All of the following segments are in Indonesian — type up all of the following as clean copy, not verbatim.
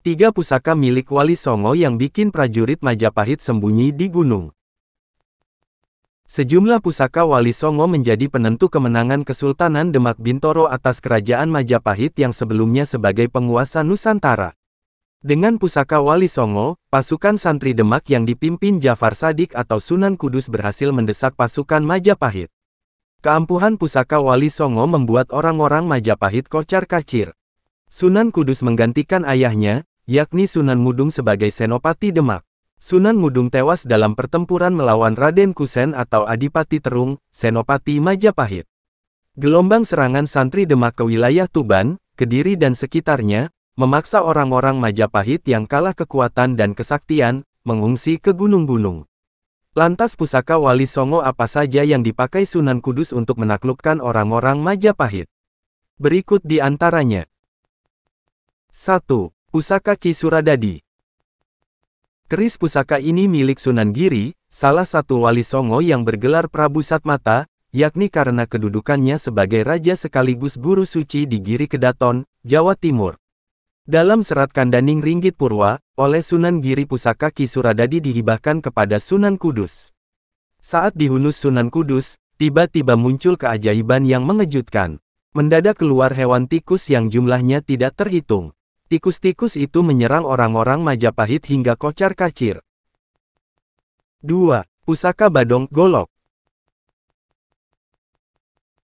3 pusaka milik Wali Songo yang bikin prajurit Majapahit sembunyi di gunung. Sejumlah pusaka Wali Songo menjadi penentu kemenangan Kesultanan Demak Bintoro atas Kerajaan Majapahit yang sebelumnya sebagai penguasa Nusantara. Dengan pusaka Wali Songo, pasukan santri Demak yang dipimpin Jafar Shadiq atau Sunan Kudus berhasil mendesak pasukan Majapahit. Keampuhan pusaka Wali Songo membuat orang-orang Majapahit kocar-kacir. Sunan Kudus menggantikan ayahnya, yakni Sunan Ngudung sebagai Senopati Demak. Sunan Ngudung tewas dalam pertempuran melawan Raden Kusen atau Adipati Terung, Senopati Majapahit. Gelombang serangan santri Demak ke wilayah Tuban, Kediri dan sekitarnya, memaksa orang-orang Majapahit yang kalah kekuatan dan kesaktian, mengungsi ke gunung-gunung. Lantas pusaka Wali Songo apa saja yang dipakai Sunan Kudus untuk menaklukkan orang-orang Majapahit? Berikut di antaranya. 1. Pusaka Ki Suradadi. Keris pusaka ini milik Sunan Giri, salah satu Wali Songo yang bergelar Prabu Satmata, yakni karena kedudukannya sebagai raja sekaligus guru suci di Giri Kedaton, Jawa Timur. Dalam serat Kandaning Ringgit Purwa, oleh Sunan Giri pusaka Ki Suradadi dihibahkan kepada Sunan Kudus. Saat dihunus Sunan Kudus, tiba-tiba muncul keajaiban yang mengejutkan. Mendadak keluar hewan tikus yang jumlahnya tidak terhitung. Tikus-tikus itu menyerang orang-orang Majapahit hingga kocar-kacir. 2. Pusaka Badong Golok.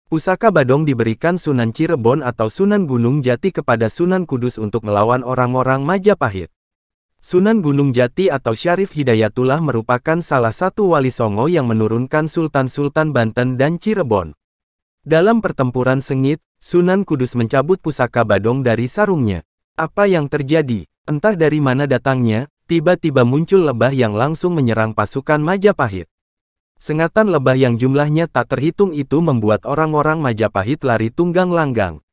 Pusaka Badong diberikan Sunan Cirebon atau Sunan Gunung Jati kepada Sunan Kudus untuk melawan orang-orang Majapahit. Sunan Gunung Jati atau Syarif Hidayatullah merupakan salah satu Wali Songo yang menurunkan Sultan-Sultan Banten dan Cirebon. Dalam pertempuran sengit, Sunan Kudus mencabut pusaka Badong dari sarungnya. Apa yang terjadi? Entah dari mana datangnya, tiba-tiba muncul lebah yang langsung menyerang pasukan Majapahit. Sengatan lebah yang jumlahnya tak terhitung itu membuat orang-orang Majapahit lari tunggang langgang.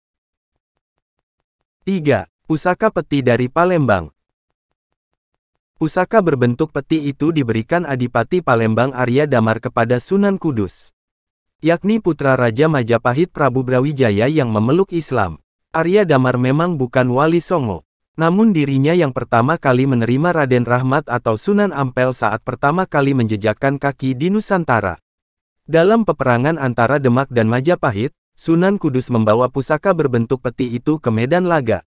3. Pusaka Peti dari Palembang. Pusaka berbentuk peti itu diberikan Adipati Palembang Arya Damar kepada Sunan Kudus, yakni putra Raja Majapahit Prabu Brawijaya yang memeluk Islam. Arya Damar memang bukan Wali Songo, namun dirinya yang pertama kali menerima Raden Rahmat atau Sunan Ampel saat pertama kali menjejakkan kaki di Nusantara. Dalam peperangan antara Demak dan Majapahit, Sunan Kudus membawa pusaka berbentuk peti itu ke medan laga.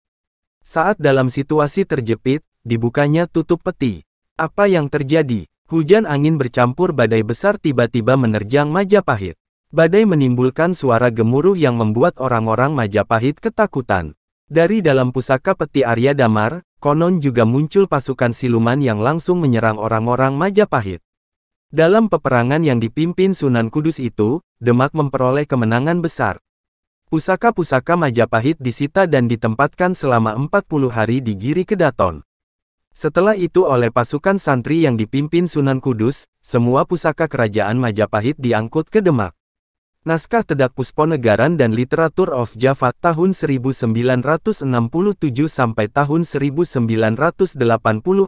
Saat dalam situasi terjepit, dibukanya tutup peti. Apa yang terjadi? Hujan angin bercampur badai besar tiba-tiba menerjang Majapahit. Badai menimbulkan suara gemuruh yang membuat orang-orang Majapahit ketakutan. Dari dalam pusaka peti Arya Damar, konon juga muncul pasukan siluman yang langsung menyerang orang-orang Majapahit. Dalam peperangan yang dipimpin Sunan Kudus itu, Demak memperoleh kemenangan besar. Pusaka-pusaka Majapahit disita dan ditempatkan selama 40 hari di Giri Kedaton. Setelah itu oleh pasukan santri yang dipimpin Sunan Kudus, semua pusaka kerajaan Majapahit diangkut ke Demak. Naskah Tedak Pusponegaran dan Literatur of Java tahun 1967 sampai tahun 1980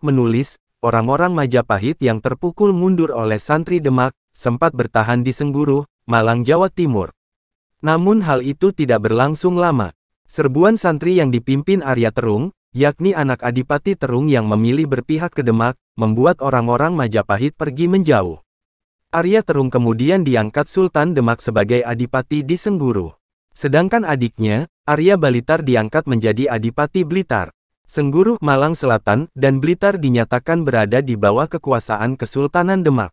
menulis, orang-orang Majapahit yang terpukul mundur oleh santri Demak, sempat bertahan di Sengguru, Malang, Jawa Timur. Namun hal itu tidak berlangsung lama. Serbuan santri yang dipimpin Arya Terung, yakni anak Adipati Terung yang memilih berpihak ke Demak, membuat orang-orang Majapahit pergi menjauh. Arya Terung kemudian diangkat Sultan Demak sebagai Adipati di Sengguru. Sedangkan adiknya, Arya Balitar diangkat menjadi Adipati Blitar. Sengguru, Malang Selatan, dan Blitar dinyatakan berada di bawah kekuasaan Kesultanan Demak.